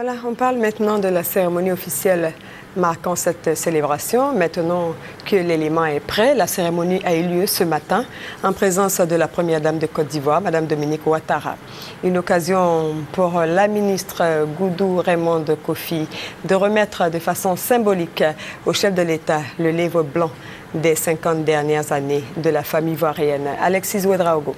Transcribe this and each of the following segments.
Voilà, on parle maintenant de la cérémonie officielle marquant cette célébration. Maintenant que l'élément est prêt, la cérémonie a eu lieu ce matin en présence de la première dame de Côte d'Ivoire, Mme Dominique Ouattara. Une occasion pour la ministre Goudou Raymond Kofi de remettre de façon symbolique au chef de l'État le livre blanc des 50 dernières années de la famille ivoirienne. Alexis Ouedraogo.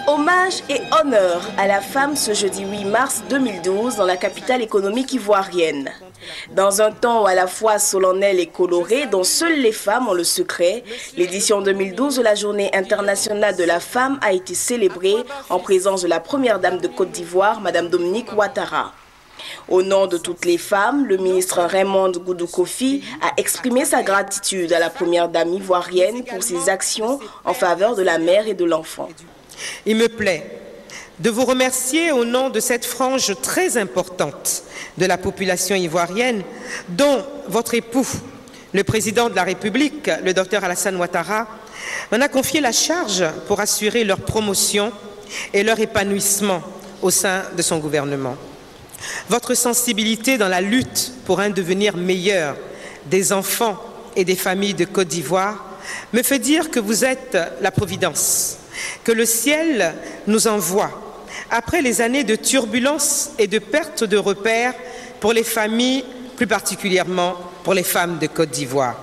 Hommage et honneur à la femme ce jeudi 8 mars 2012 dans la capitale économique ivoirienne. Dans un temps à la fois solennel et coloré dont seules les femmes ont le secret, l'édition 2012 de la Journée internationale de la femme a été célébrée en présence de la première dame de Côte d'Ivoire, Mme Dominique Ouattara. Au nom de toutes les femmes, le ministre Raymond Goudou Kofi a exprimé sa gratitude à la première dame ivoirienne pour ses actions en faveur de la mère et de l'enfant. Il me plaît de vous remercier au nom de cette frange très importante de la population ivoirienne dont votre époux, le président de la République, le Dr Alassane Ouattara, m'en a confié la charge pour assurer leur promotion et leur épanouissement au sein de son gouvernement. Votre sensibilité dans la lutte pour un devenir meilleur des enfants et des familles de Côte d'Ivoire me fait dire que vous êtes la Providence, que le ciel nous envoie après les années de turbulences et de perte de repères pour les familles, plus particulièrement pour les femmes de Côte d'Ivoire.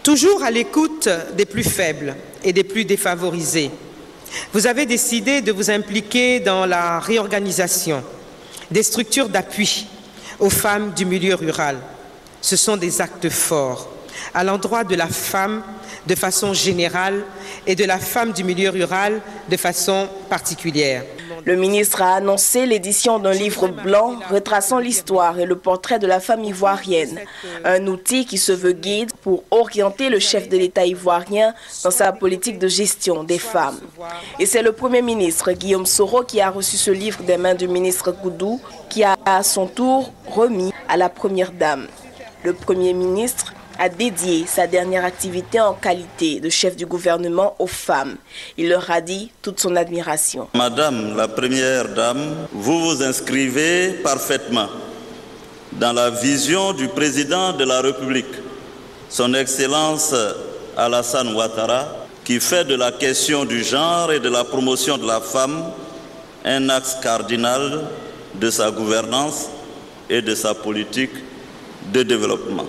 Toujours à l'écoute des plus faibles et des plus défavorisés, vous avez décidé de vous impliquer dans la réorganisation des structures d'appui aux femmes du milieu rural. Ce sont des actes forts à l'endroit de la femme de façon générale et de la femme du milieu rural de façon particulière. Le ministre a annoncé l'édition d'un livre blanc retraçant l'histoire et le portrait de la femme ivoirienne. Un outil qui se veut guide pour orienter le chef de l'État ivoirien dans sa politique de gestion des femmes. Et c'est le Premier ministre Guillaume Soro qui a reçu ce livre des mains du ministre Goudou, qui a à son tour remis à la première dame. Le Premier ministre a dédié sa dernière activité en qualité de chef du gouvernement aux femmes. Il leur a dit toute son admiration. Madame la Première Dame, vous vous inscrivez parfaitement dans la vision du président de la République, son Excellence Alassane Ouattara, qui fait de la question du genre et de la promotion de la femme un axe cardinal de sa gouvernance et de sa politique de développement.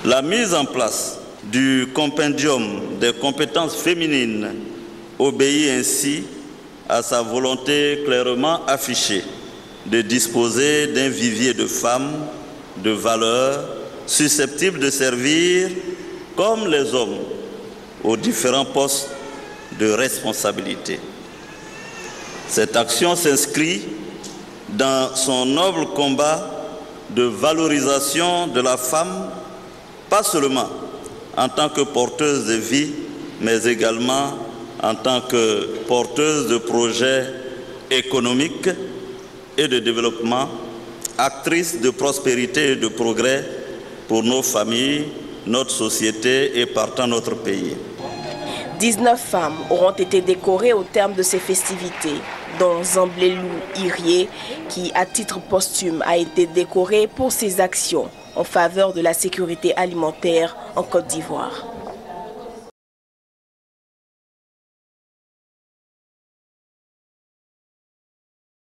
La mise en place du compendium des compétences féminines obéit ainsi à sa volonté clairement affichée de disposer d'un vivier de femmes de valeur susceptibles de servir comme les hommes aux différents postes de responsabilité. Cette action s'inscrit dans son noble combat de valorisation de la femme, pas seulement en tant que porteuse de vie, mais également en tant que porteuse de projets économiques et de développement, actrice de prospérité et de progrès pour nos familles, notre société et partant notre pays. 19 femmes auront été décorées au terme de ces festivités, dont Zamblelou Irié, qui à titre posthume a été décoré pour ses actions en faveur de la sécurité alimentaire en Côte d'Ivoire.